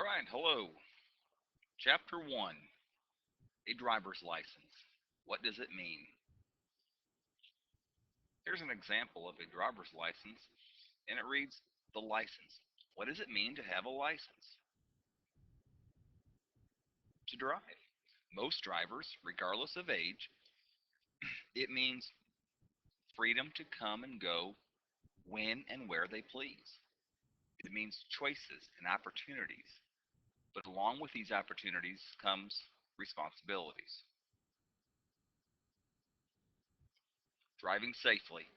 All right, hello. Chapter 1, a driver's license. What does it mean? Here's an example of a driver's license, and it reads, the license. What does it mean to have a license? To drive. Most drivers, regardless of age, it means freedom to come and go when and where they please. It means choices and opportunities, but along with these opportunities comes responsibilities. Driving safely.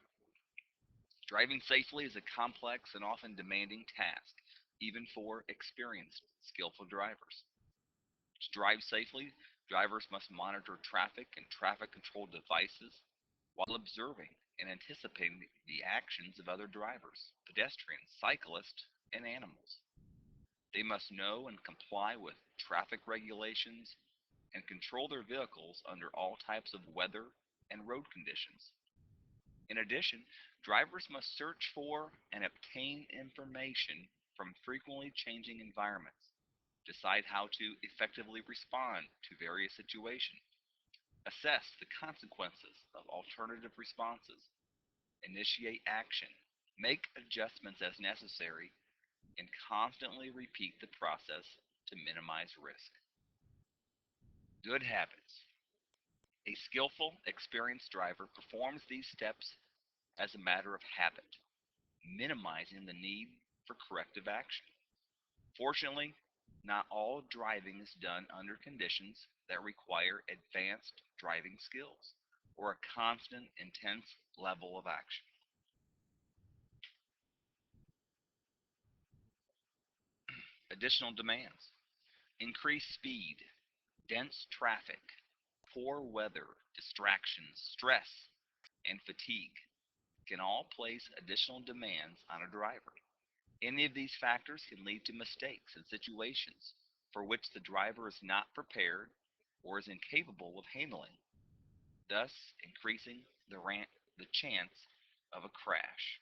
Driving safely is a complex and often demanding task, even for experienced, skillful drivers. To drive safely, drivers must monitor traffic and traffic control devices while observing and anticipating the actions of other drivers, pedestrians, cyclists, and animals. They must know and comply with traffic regulations and control their vehicles under all types of weather and road conditions. In addition, drivers must search for and obtain information from frequently changing environments, decide how to effectively respond to various situations, assess the consequences of alternative responses, initiate action, make adjustments as necessary, and constantly repeat the process to minimize risk. Good habits. A skillful, experienced driver performs these steps as a matter of habit, minimizing the need for corrective action. Fortunately, not all driving is done under conditions that require advanced driving skills or a constant, intense level of action. Additional demands: increased speed, dense traffic, poor weather, distractions, stress, and fatigue can all place additional demands on a driver. Any of these factors can lead to mistakes and situations for which the driver is not prepared or is incapable of handling, thus increasing the chance of a crash.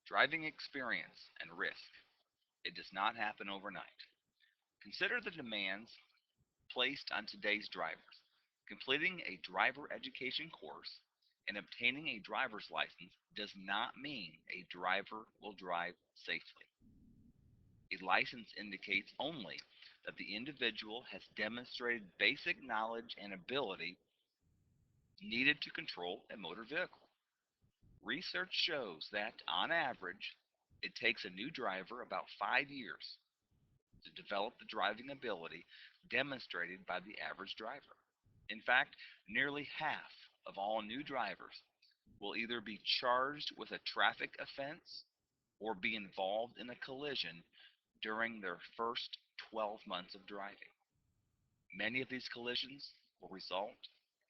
Driving experience and risk. It does not happen overnight. Consider the demands placed on today's drivers. Completing a driver education course and obtaining a driver's license does not mean a driver will drive safely. A license indicates only that the individual has demonstrated basic knowledge and ability needed to control a motor vehicle. Research shows that, on average, it takes a new driver about 5 years to develop the driving ability demonstrated by the average driver. In fact, nearly half of all new drivers will either be charged with a traffic offense or be involved in a collision during their first 12 months of driving. Many of these collisions will result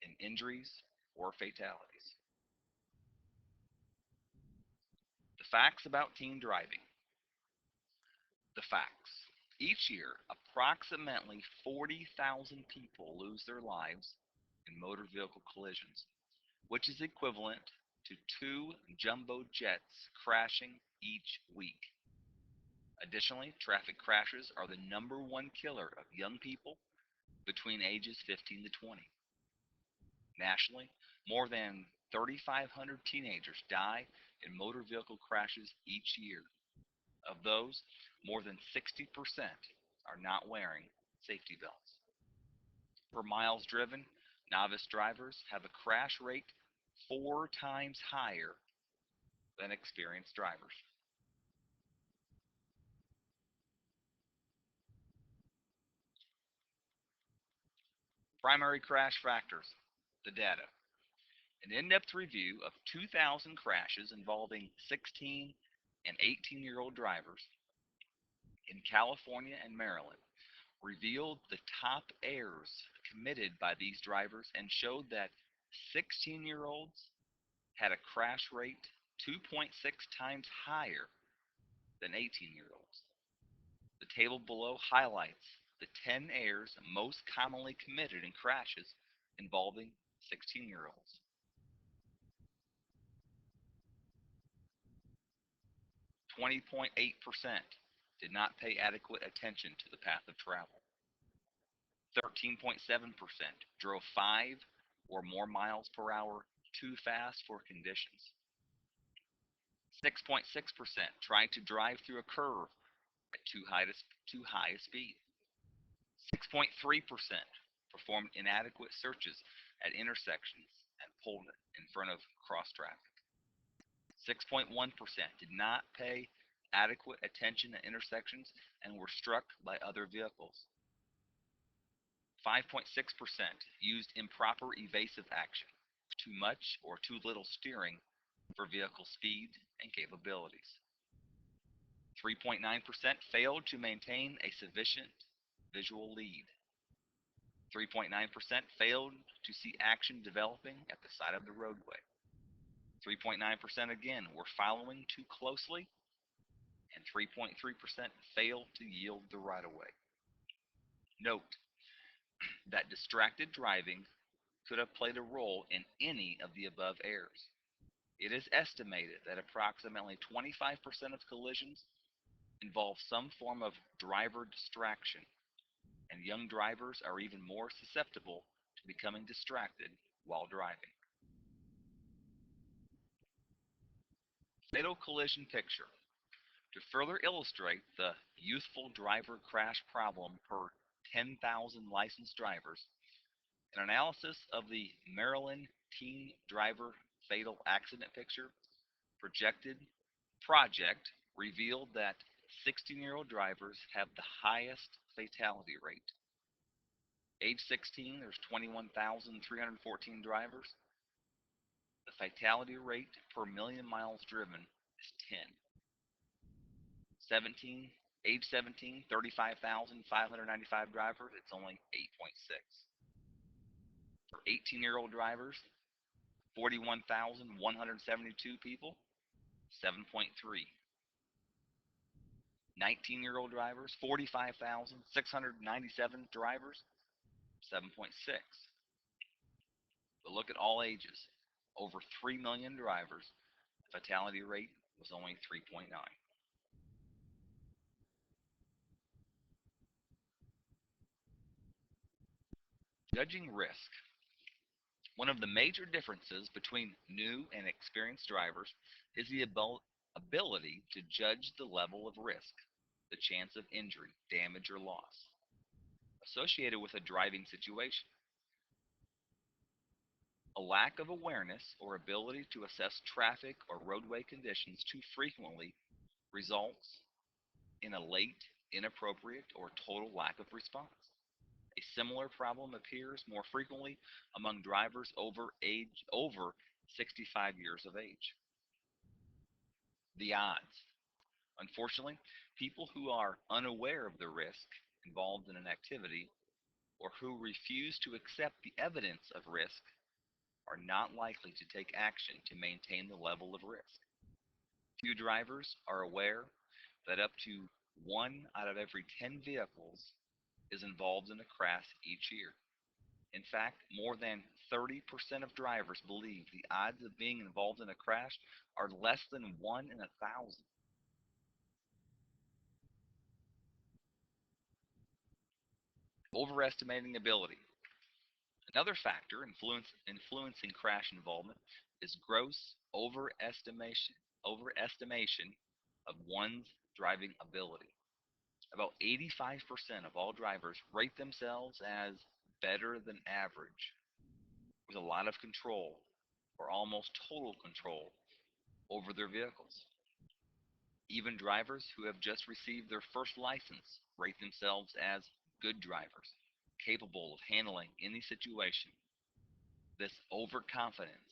in injuries or fatalities. The facts about teen driving. The facts. Each year, approximately 40,000 people lose their lives in motor vehicle collisions, which is equivalent to two jumbo jets crashing each week. Additionally, traffic crashes are the number one killer of young people between ages 15 to 20. Nationally, more than 3,500 teenagers die in motor vehicle crashes each year. Of those, more than 60% are not wearing safety belts. Per miles driven, novice drivers have a crash rate 4 times higher than experienced drivers. Primary crash factors. The data. An in-depth review of 2,000 crashes involving 16 and 18-year-old drivers in California and Maryland revealed the top errors committed by these drivers and showed that 16-year-olds had a crash rate 2.6 times higher than 18-year-olds. The table below highlights the 10 errors most commonly committed in crashes involving 16-year-olds. 20.8% did not pay adequate attention to the path of travel. 13.7% drove 5 or more miles per hour too fast for conditions. 6.6% tried to drive through a curve at too high a speed. 6.3% performed inadequate searches at intersections and pulled in front of cross traffic. 6.1% did not pay adequate attention at intersections and were struck by other vehicles. 5.6% used improper evasive action, too much or too little steering for vehicle speed and capabilities. 3.9% failed to maintain a sufficient visual lead. 3.9% failed to see action developing at the side of the roadway. 3.9% again were following too closely, and 3.3% failed to yield the right of way. Note that distracted driving could have played a role in any of the above errors. It is estimated that approximately 25% of collisions involve some form of driver distraction, and young drivers are even more susceptible to becoming distracted while driving. Fatal collision picture. To further illustrate the youthful driver crash problem per 10,000 licensed drivers, an analysis of the Maryland teen driver fatal accident picture project revealed that 16-year-old drivers have the highest fatality rate. Age 16, there's 21,314 drivers. The fatality rate per million miles driven is 10. 17, age 17, 35,595 drivers, it's only 8.6. For 18-year-old drivers, 41,172 people, 7.3. 19-year-old drivers, 45,697 drivers, 7.6. But look at all ages. Over 3 million drivers, the fatality rate was only 3.9. Judging risk. One of the major differences between new and experienced drivers is the ability to judge the level of risk, the chance of injury, damage, or loss associated with a driving situation. A lack of awareness or ability to assess traffic or roadway conditions too frequently results in a late, inappropriate, or total lack of response. A similar problem appears more frequently among drivers over 65 years of age. The odds. Unfortunately, people who are unaware of the risk involved in an activity or who refuse to accept the evidence of risk are not likely to take action to maintain the level of risk. Few drivers are aware that up to 1 out of every 10 vehicles is involved in a crash each year. In fact, more than 30% of drivers believe the odds of being involved in a crash are less than 1 in 1,000. Overestimating ability. Another factor influencing crash involvement is gross overestimation of one's driving ability. About 85% of all drivers rate themselves as better than average, with a lot of control or almost total control over their vehicles. Even drivers who have just received their first license rate themselves as good drivers, capable of handling any situation. This overconfidence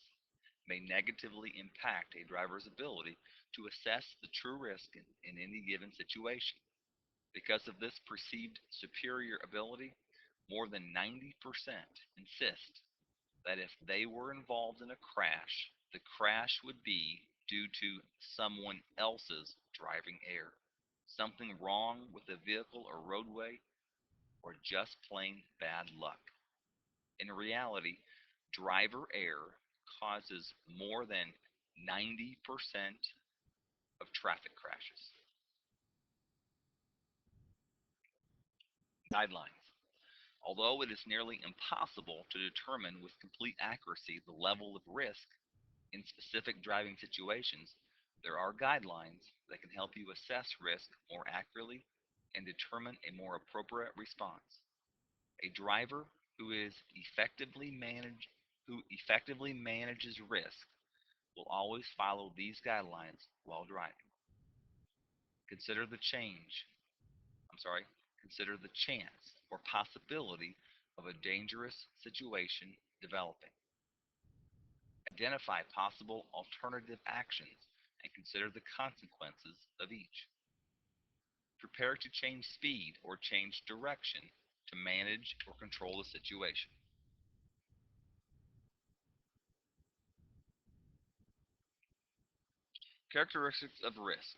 may negatively impact a driver's ability to assess the true risk in any given situation. Because of this perceived superior ability, more than 90% insist that if they were involved in a crash, the crash would be due to someone else's driving error, something wrong with the vehicle or roadway, or just plain bad luck. In reality, Driver error causes more than 90% of traffic crashes. Guidelines. Although it is nearly impossible to determine with complete accuracy the level of risk in specific driving situations, there are guidelines that can help you assess risk more accurately and determine a more appropriate response. A driver who is effectively manage who effectively manages risk will always follow these guidelines while driving. Consider the change, I'm sorry, consider the chance or possibility of a dangerous situation developing. Identify possible alternative actions and consider the consequences of each. Prepare to change speed or change direction to manage or control the situation. Characteristics of risk.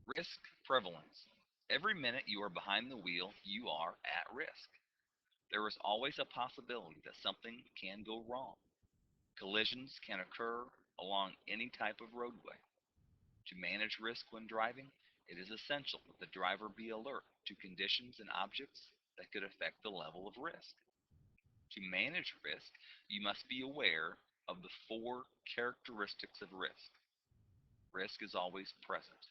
Risk prevalence. Every minute you are behind the wheel, you are at risk. There is always a possibility that something can go wrong. Collisions can occur along any type of roadway. To manage risk when driving, it is essential that the driver be alert to conditions and objects that could affect the level of risk. To manage risk, you must be aware of the four characteristics of risk. Risk is always present.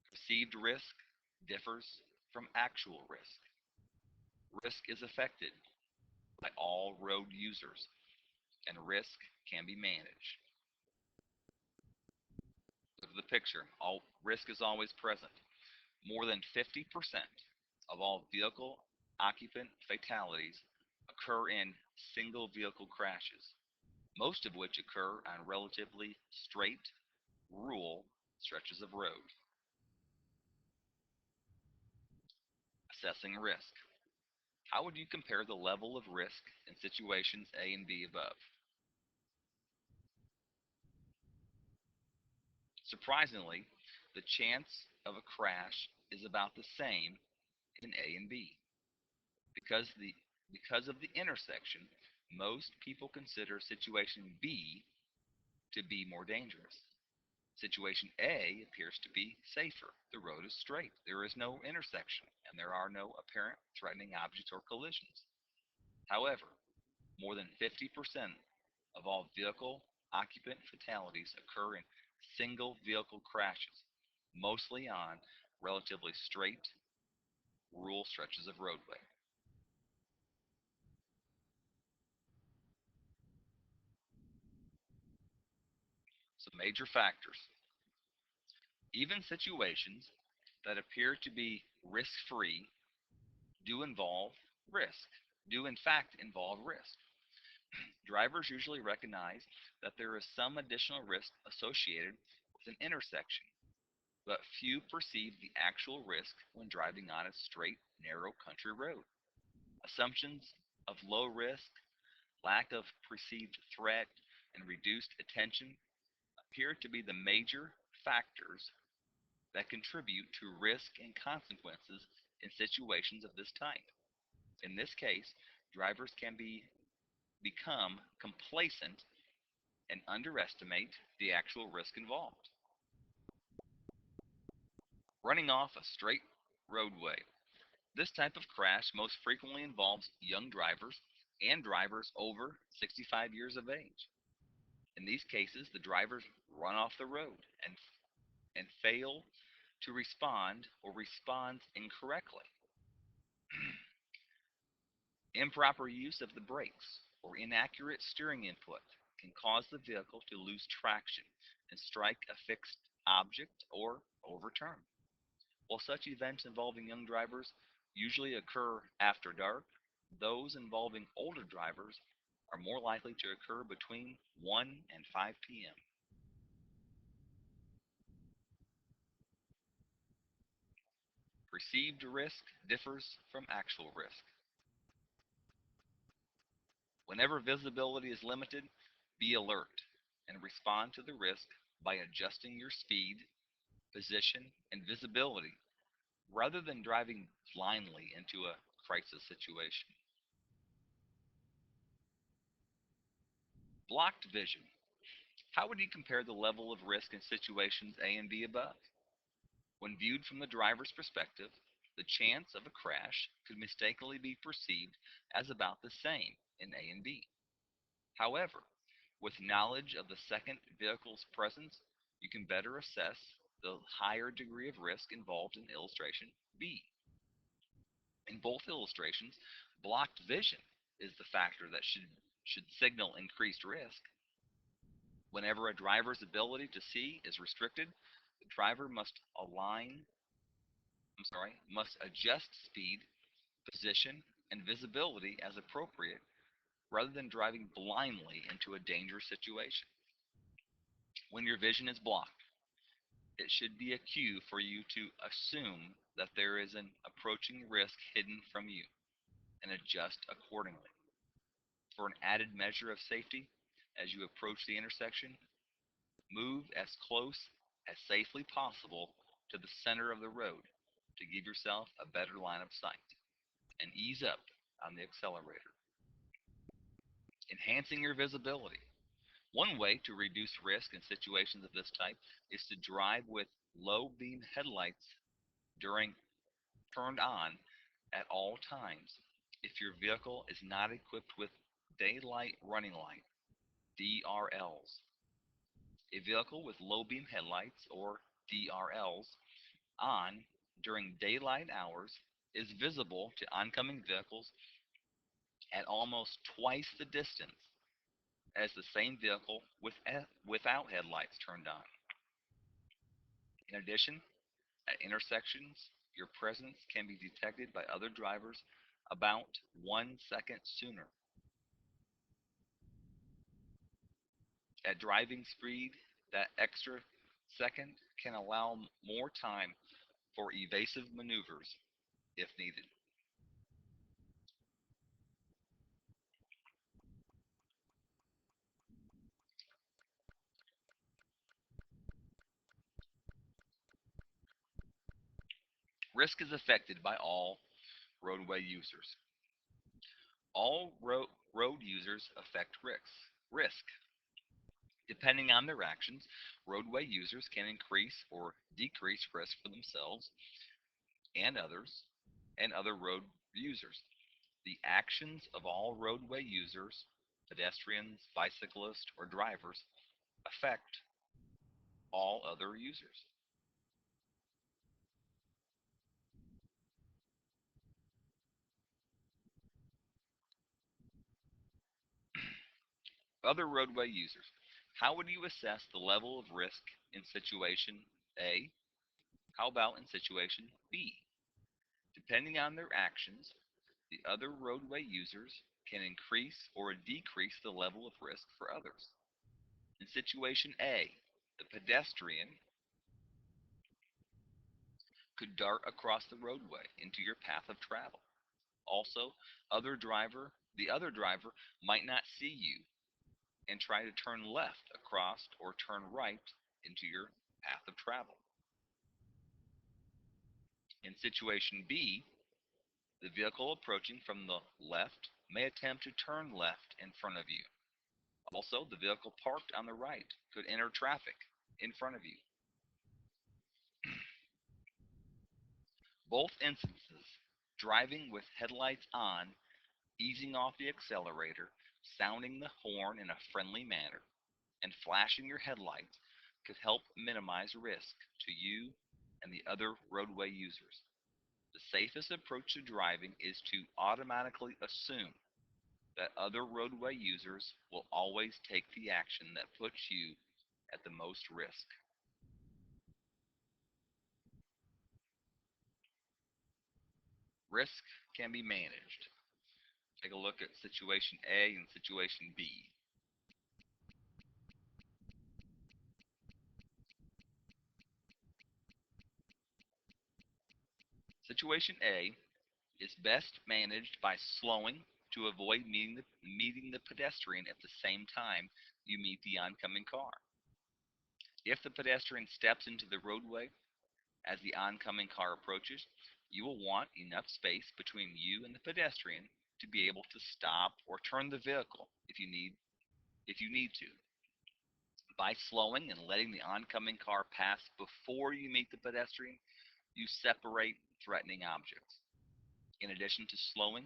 Perceived risk differs from actual risk. Risk is affected by all road users, and risk can be managed. Look at the picture. All risk is always present. More than 50% of all vehicle occupant fatalities occur in single vehicle crashes, most of which occur on relatively straight, rural stretches of road. Assessing risk. How would you compare the level of risk in situations A and B above? Surprisingly, the chance of a crash is about the same in A and B. Because the because of the intersection, most people consider situation B to be more dangerous. Situation A appears to be safer. The road is straight. There is no intersection, and there are no apparent threatening objects or collisions. However, more than 50% of all vehicle occupant fatalities occur in single vehicle crashes, mostly on relatively straight, rural stretches of roadway. Some major factors. Even situations that appear to be risk free do involve risk, do in fact involve risk. Drivers usually recognize that there is some additional risk associated with an intersection, but few perceive the actual risk when driving on a straight, narrow country road. Assumptions of low risk, lack of perceived threat, and reduced attention appear to be the major factors that contribute to risk and consequences in situations of this type. In this case, drivers can become complacent and underestimate the actual risk involved. Running off a straight roadway. This type of crash most frequently involves young drivers and drivers over 65 years of age. In these cases, the drivers run off the road and fail to respond or responds incorrectly. Improper use of the brakes or inaccurate steering input can cause the vehicle to lose traction and strike a fixed object or overturn. While such events involving young drivers usually occur after dark, those involving older drivers are more likely to occur between 1 and 5 p.m. Perceived risk differs from actual risk. Whenever visibility is limited, be alert and respond to the risk by adjusting your speed, position, and visibility rather than driving blindly into a crisis situation. Blocked vision. How would you compare the level of risk in situations A and B above? When viewed from the driver's perspective, the chance of a crash could mistakenly be perceived as about the same in A and B. However, with knowledge of the second vehicle's presence, you can better assess the higher degree of risk involved in illustration B. In both illustrations, blocked vision is the factor that should signal increased risk. Whenever a driver's ability to see is restricted, the driver must adjust speed, position, and visibility as appropriate rather than driving blindly into a dangerous situation. When your vision is blocked, it should be a cue for you to assume that there is an approaching risk hidden from you and adjust accordingly. For an added measure of safety, as you approach the intersection, move as close as safely possible to the center of the road to give yourself a better line of sight and ease up on the accelerator. Enhancing your visibility. One way to reduce risk in situations of this type is to drive with low beam headlights during turned on at all times if your vehicle is not equipped with daylight running light DRLs. A vehicle with low beam headlights or DRLs on during daylight hours is visible to oncoming vehicles at almost twice the distance as the same vehicle without headlights turned on. In addition, at intersections, your presence can be detected by other drivers about 1 second sooner. At driving speed, that extra second can allow more time for evasive maneuvers if needed. Risk is affected by all roadway users. All road users affect risk. Depending on their actions, roadway users can increase or decrease risk for themselves and others and other road users. The actions of all roadway users, pedestrians, bicyclists, or drivers, affect all other users. Other roadway users. How would you assess the level of risk in situation A? How about in situation B? Depending on their actions, the other roadway users can increase or decrease the level of risk for others. In situation A, the pedestrian could dart across the roadway into your path of travel. Also, the other driver might not see you and try to turn left across or turn right into your path of travel. In situation B, the vehicle approaching from the left may attempt to turn left in front of you. Also, the vehicle parked on the right could enter traffic in front of you. Both instances, driving with headlights on, easing off the accelerator, sounding the horn in a friendly manner, and flashing your headlights could help minimize risk to you and the other roadway users. The safest approach to driving is to automatically assume that other roadway users will always take the action that puts you at the most risk. Risk can be managed. Take a look at situation A and situation B. Situation A is best managed by slowing to avoid meeting the pedestrian at the same time you meet the oncoming car. If the pedestrian steps into the roadway as the oncoming car approaches, you will want enough space between you and the pedestrian to be able to stop or turn the vehicle if you need. if you need to. By slowing and letting the oncoming car pass before you meet the pedestrian, you separate threatening objects. In addition to slowing,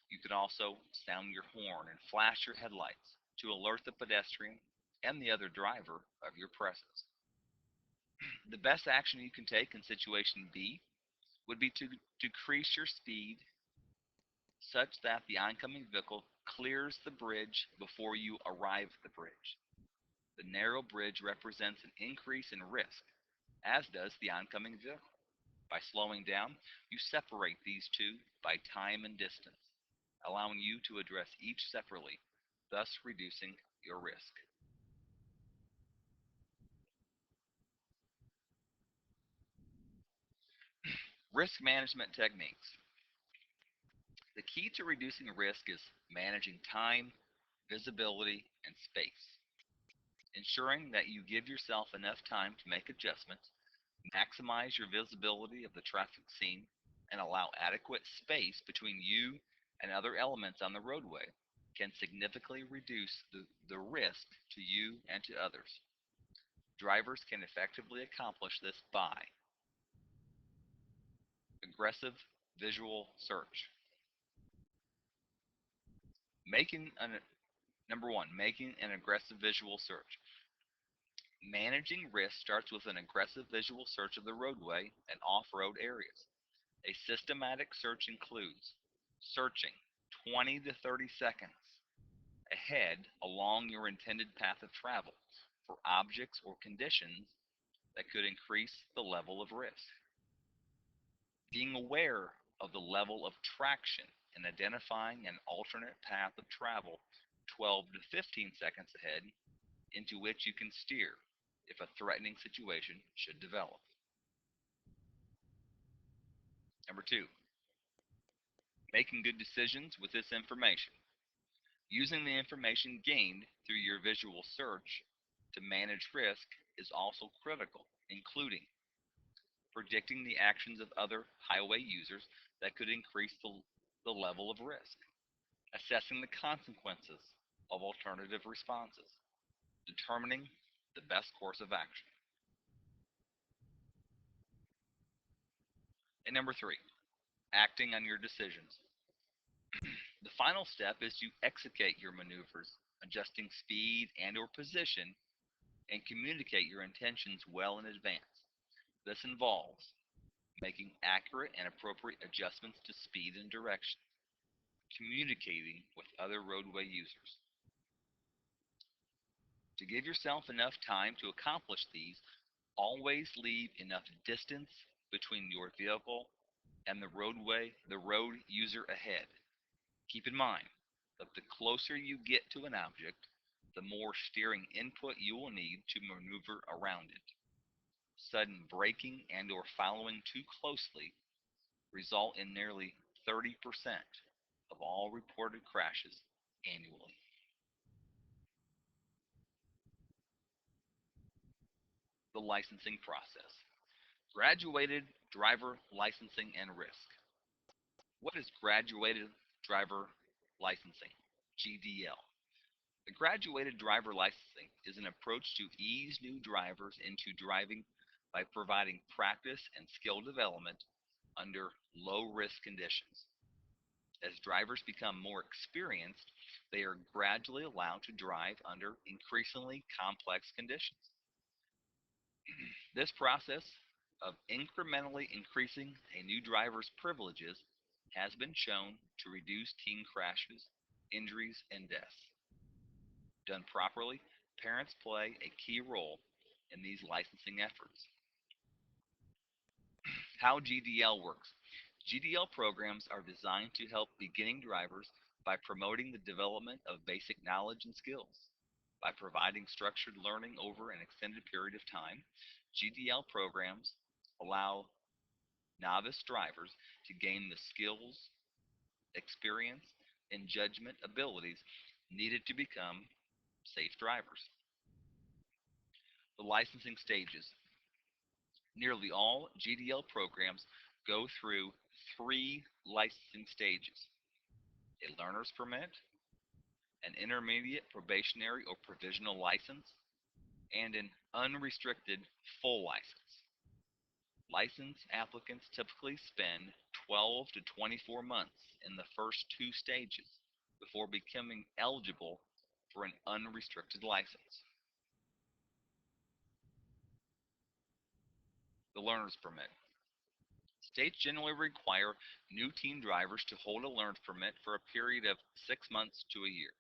you can also sound your horn and flash your headlights to alert the pedestrian and the other driver of your presence. The best action you can take in situation B would be to decrease your speed such that the oncoming vehicle clears the bridge before you arrive at the bridge. The narrow bridge represents an increase in risk, as does the oncoming vehicle. By slowing down, you separate these two by time and distance, allowing you to address each separately, thus reducing your risk. Risk management techniques. The key to reducing risk is managing time, visibility, and space, ensuring that you give yourself enough time to make adjustments, maximize your visibility of the traffic scene, and allow adequate space between you and other elements on the roadway can significantly reduce the risk to you and to others. Drivers can effectively accomplish this by aggressive visual search. Making an Number one, making an aggressive visual search. Managing risk starts with an aggressive visual search of the roadway and off-road areas. A systematic search includes searching 20 to 30 seconds ahead along your intended path of travel for objects or conditions that could increase the level of risk. Being aware of the level of traction and identifying an alternate path of travel 12 to 15 seconds ahead into which you can steer if a threatening situation should develop. Number two, making good decisions with this information. Using the information gained through your visual search to manage risk is also critical, including predicting the actions of other highway users that could increase the level of risk, assessing the consequences of alternative responses, determining the best course of action. And number three, acting on your decisions. The final step is to execute your maneuvers, adjusting speed and or position, and communicate your intentions well in advance. This involves making accurate and appropriate adjustments to speed and direction, communicating with other roadway users. To give yourself enough time to accomplish these, always leave enough distance between your vehicle and the road user ahead. Keep in mind that the closer you get to an object, the more steering input you will need to maneuver around it. Sudden braking and or following too closely result in nearly 30% of all reported crashes annually. The licensing process. Graduated driver licensing and risk. What is graduated driver licensing? GDL. The graduated driver licensing is an approach to ease new drivers into driving by providing practice and skill development under low risk conditions. As drivers become more experienced, they are gradually allowed to drive under increasingly complex conditions. This process of incrementally increasing a new driver's privileges has been shown to reduce teen crashes, injuries, and deaths. Done properly, parents play a key role in these licensing efforts. How GDL works. GDL programs are designed to help beginning drivers by promoting the development of basic knowledge and skills. By providing structured learning over an extended period of time, GDL programs allow novice drivers to gain the skills, experience, and judgment abilities needed to become safe drivers. The licensing stages. Nearly all GDL programs go through three licensing stages: a learner's permit, an intermediate, probationary, or provisional license, and an unrestricted full license. License applicants typically spend 12 to 24 months in the first two stages before becoming eligible for an unrestricted license. The learner's permit. States generally require new teen drivers to hold a learner's permit for a period of 6 months to a year,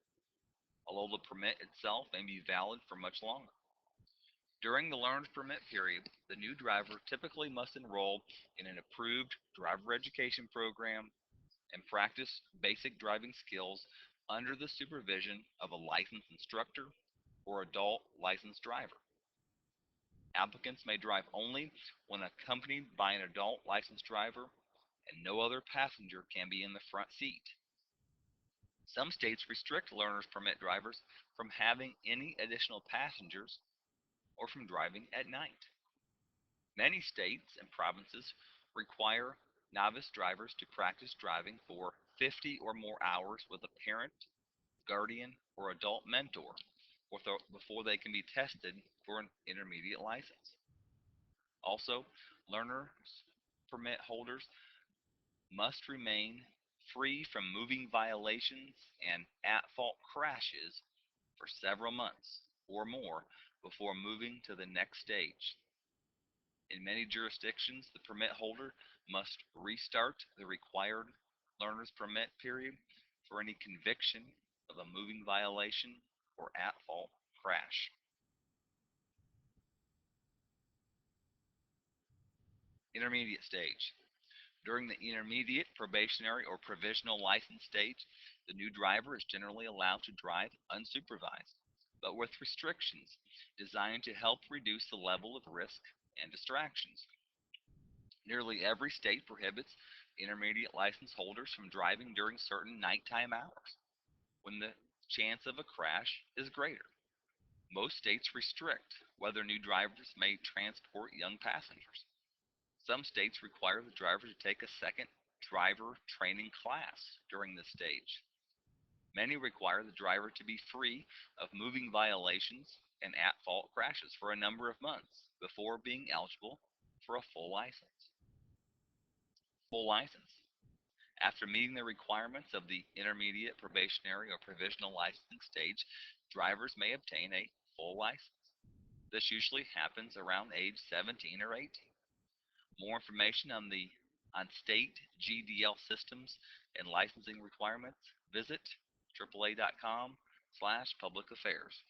although the permit itself may be valid for much longer. During the learner's permit period, the new driver typically must enroll in an approved driver education program and practice basic driving skills under the supervision of a licensed instructor or adult licensed driver. Applicants may drive only when accompanied by an adult licensed driver, and no other passenger can be in the front seat. Some states restrict learner's permit drivers from having any additional passengers or from driving at night. Many states and provinces require novice drivers to practice driving for 50 or more hours with a parent, guardian, or adult mentor before they can be tested for an intermediate license. Also, learner's permit holders must remain free from moving violations and at-fault crashes for several months or more before moving to the next stage. In many jurisdictions, the permit holder must restart the required learner's permit period for any conviction of a moving violation or at-fault crash. Intermediate stage. During the intermediate, probationary, or provisional license stage, the new driver is generally allowed to drive unsupervised, but with restrictions designed to help reduce the level of risk and distractions. Nearly every state prohibits intermediate license holders from driving during certain nighttime hours when the chance of a crash is greater. Most states restrict whether new drivers may transport young passengers. Some states require the driver to take a second driver training class during this stage. Many require the driver to be free of moving violations and at-fault crashes for a number of months before being eligible for a full license. Full license. After meeting the requirements of the intermediate, probationary, or provisional licensing stage, drivers may obtain a full license. This usually happens around age 17 or 18. More information on state GDL systems and licensing requirements, visit AAA.com/public affairs.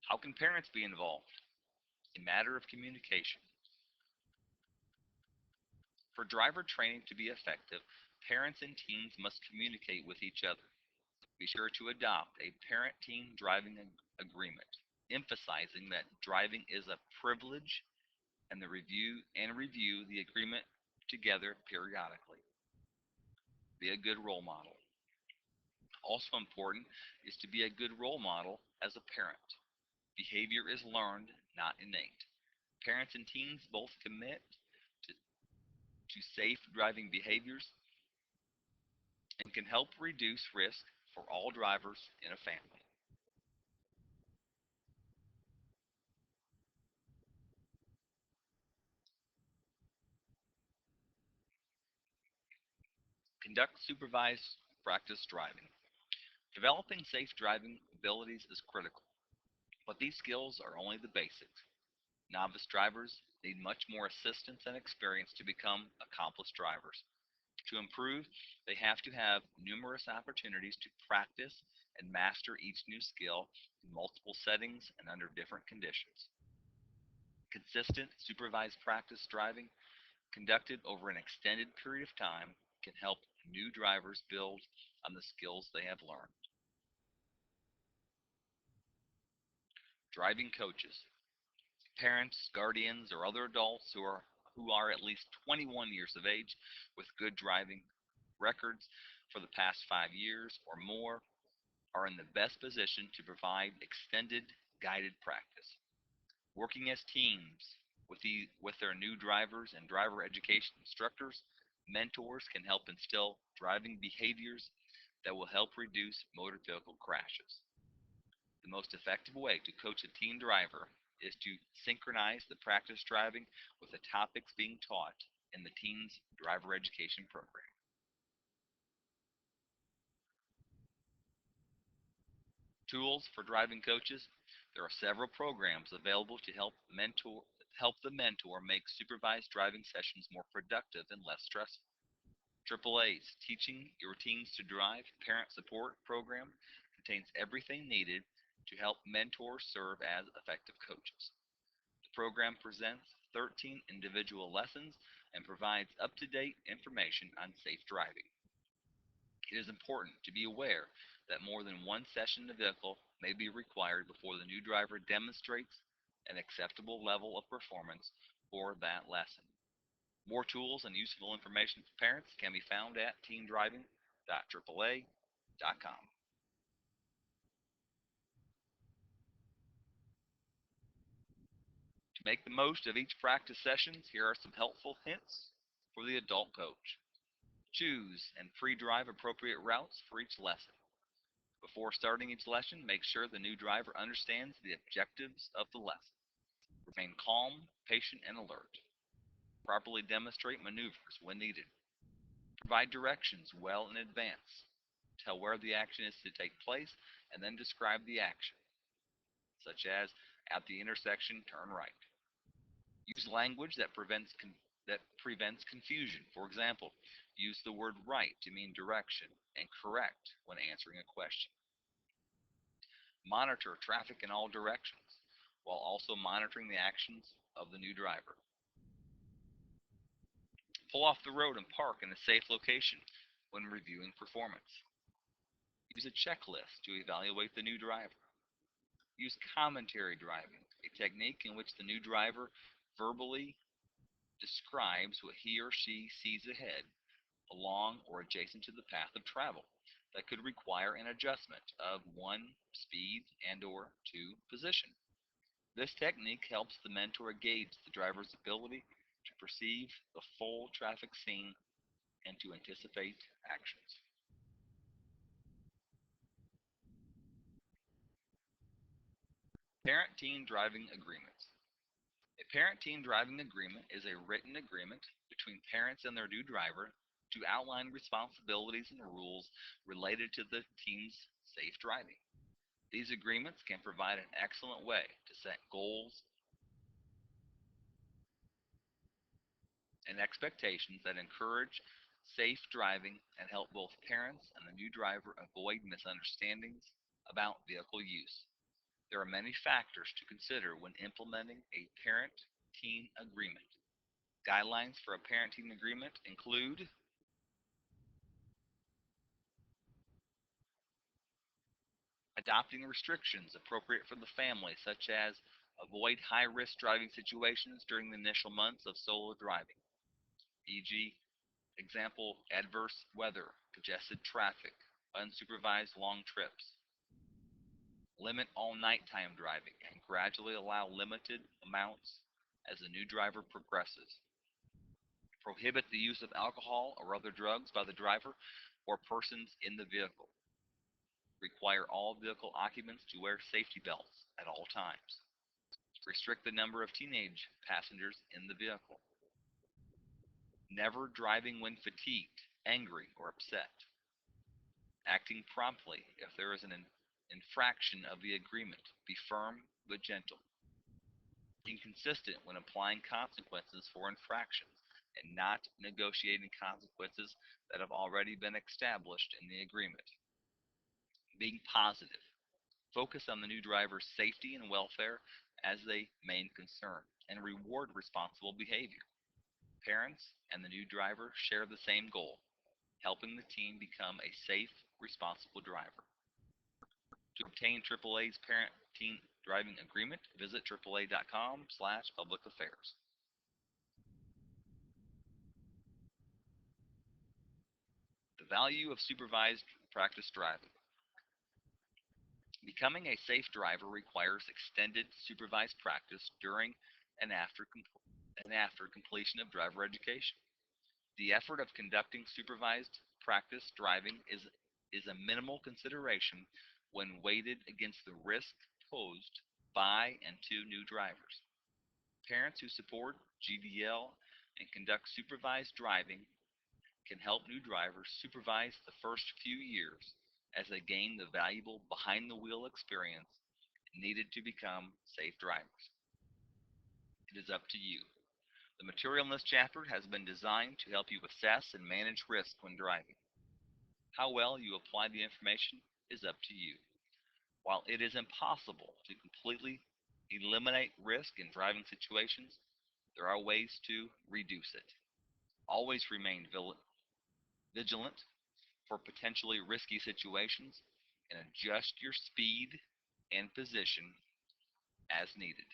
How can parents be involved? A matter of communication. For driver training to be effective, parents and teens must communicate with each other. Be sure to adopt a parent-teen driving agreement, emphasizing that driving is a privilege and review the agreement together periodically. Be a good role model. Also important is to be a good role model as a parent. Behavior is learned, not innate. Parents and teens both commit to, to safe driving behaviors and can help reduce risk for all drivers in a family. Conduct supervised practice driving. Developing safe driving abilities is critical, but these skills are only the basics. Novice drivers need much more assistance and experience to become accomplished drivers. To improve, they have to have numerous opportunities to practice and master each new skill in multiple settings and under different conditions. Consistent, supervised practice driving conducted over an extended period of time can help new drivers build on the skills they have learned. Driving coaches. Parents, guardians, or other adults who are at least 21 years of age with good driving records for the past 5 years or more are in the best position to provide extended guided practice. Working as teams with their new drivers and driver education instructors Mentors can help instill driving behaviors that will help reduce motor vehicle crashes. The most effective way to coach a teen driver is to synchronize the practice driving with the topics being taught in the teen's driver education program. Tools for driving coaches. There are several programs available to help the mentor make supervised driving sessions more productive and less stressful. AAA's Teaching Your Teens to Drive Parent Support Program contains everything needed to help mentors serve as effective coaches. The program presents 13 individual lessons and provides up-to-date information on safe driving. It is important to be aware that more than one session in the vehicle may be required before the new driver demonstrates an acceptable level of performance for that lesson. More tools and useful information for parents can be found at teendriving.aaa.com. To make the most of each practice sessions, here are some helpful hints for the adult coach. Choose and pre-drive appropriate routes for each lesson. Before starting each lesson, make sure the new driver understands the objectives of the lesson. Remain calm, patient, and alert. Properly demonstrate maneuvers when needed. Provide directions well in advance. Tell where the action is to take place and then describe the action, such as at the intersection, turn right. Use language that prevents confusion. For example, use the word right to mean direction and correct when answering a question. Monitor traffic in all directions while also monitoring the actions of the new driver. Pull off the road and park in a safe location when reviewing performance. Use a checklist to evaluate the new driver. Use commentary driving, a technique in which the new driver verbally describes what he or she sees ahead, along or adjacent to the path of travel that could require an adjustment of 1. Speed and or 2. Position. This technique helps the mentor gauge the driver's ability to perceive the full traffic scene and to anticipate actions. Parent-teen driving agreements. A parent-teen driving agreement is a written agreement between parents and their new driver to outline responsibilities and rules related to the teen's safe driving. These agreements can provide an excellent way to set goals and expectations that encourage safe driving and help both parents and the new driver avoid misunderstandings about vehicle use. There are many factors to consider when implementing a parent-teen agreement. Guidelines for a parent-teen agreement include adopting restrictions appropriate for the family, such as avoid high-risk driving situations during the initial months of solo driving, e.g., example, adverse weather, congested traffic, unsupervised long trips. Limit all nighttime driving and gradually allow limited amounts as the new driver progresses. Prohibit the use of alcohol or other drugs by the driver or persons in the vehicle. Require all vehicle occupants to wear safety belts at all times. Restrict the number of teenage passengers in the vehicle. Never driving when fatigued, angry, or upset. Acting promptly if there is an infraction of the agreement. Be firm but gentle. Being consistent when applying consequences for infractions and not negotiating consequences that have already been established in the agreement. Being positive. Focus on the new driver's safety and welfare as a main concern and reward responsible behavior. Parents and the new driver share the same goal, helping the teen become a safe, responsible driver. To obtain AAA's parent-teen driving agreement, visit AAA.com/public affairs. The value of supervised practice driving. Becoming a safe driver requires extended supervised practice during and after completion of driver education. The effort of conducting supervised practice driving is a minimal consideration when weighted against the risk posed by and to new drivers. Parents who support GDL and conduct supervised driving can help new drivers supervise the first few years as they gain the valuable behind the wheel experience needed to become safe drivers. It is up to you. The material in this chapter has been designed to help you assess and manage risk when driving. How well you apply the information is up to you. While it is impossible to completely eliminate risk in driving situations, there are ways to reduce it. Always remain vigilant for potentially risky situations and adjust your speed and position as needed.